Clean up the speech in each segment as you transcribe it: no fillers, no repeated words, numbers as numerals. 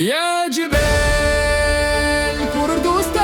يا جبال كردستان،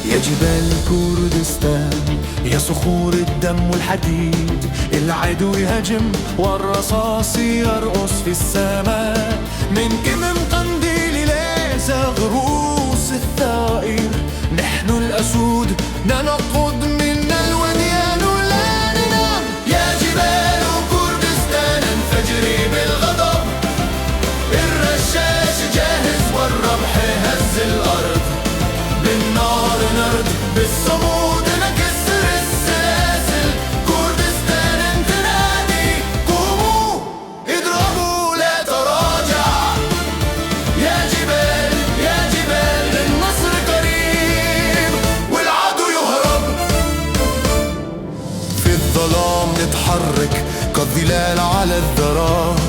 يا جبال كردستان، يا صخور الدم والحديد، العدو يهاجم والرصاص يرقص في السماء، من كمم قنديل ليزا غروس الثائر، نحن الأسود ننقض من الوديان ولا ننام. يا جبال كردستان انفجري بالغضب، الرشاش جاهز والرمح هز الأرض، بالنار نرد بالصمود نكسر السلاسل، كردستان تنادي قوموا اضربوا لا تراجع. يا جبال يا جبال النصر قريب والعدو يهرب، في الظلام نتحرك كالظلال على الذراب،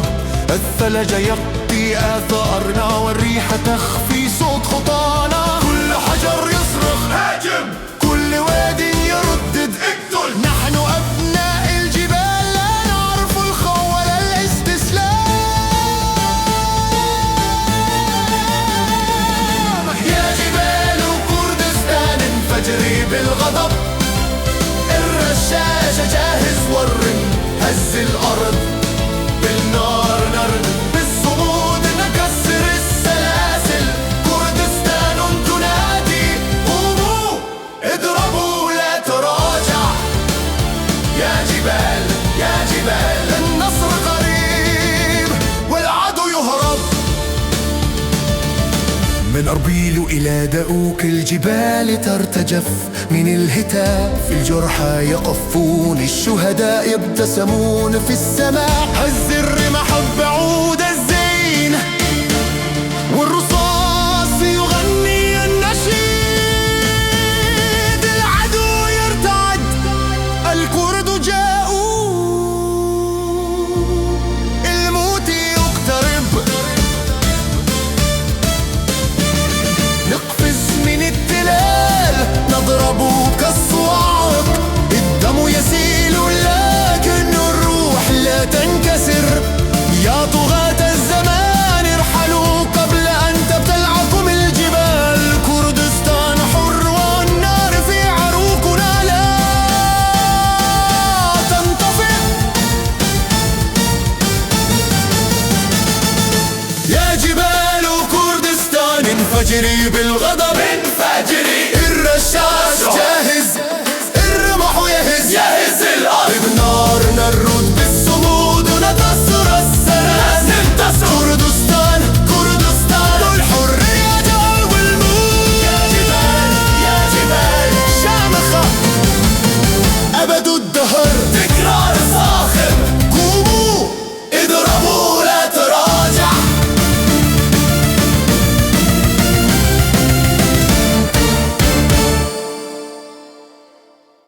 الثلج يغطي آثارنا والريح تخفي صوت خطانا، كل حجر يصرخ هاجم، كل واد يردد اقتل، نحن أبناء الجبال لا نعرف الخوف ولا الاستسلام. يا جبال كردستان انفجري بالغضب، الرشاش جاهز والرمح هز الأرض، بالنار نرد بالصمود نكسر السلاسل، كردستان تنادي قوموا اضربوا لا تراجع. يا جبال يا جبال النصر قريب والعدو يهرب، من أربيل إلى دؤوك الجبال ترتجف من الهتاف، الجرحى يقفون الشهداء يبتسمون في السماء، هز الرمح بعود الزين والرصاص يغني النشيد، العدو يرتعد الكرد جاءوا، الموت يقترب، نقفز من التلال نضرب كالصواعق، الدم يسيل لكن الروح لا تنكسر، يا طغاة الزمان ارحلوا قبل أن تبتلعكم الجبال، كردستان حر والنار في عروقنا لا تنطفئ. يا جبال كردستان انفجري بالغضب،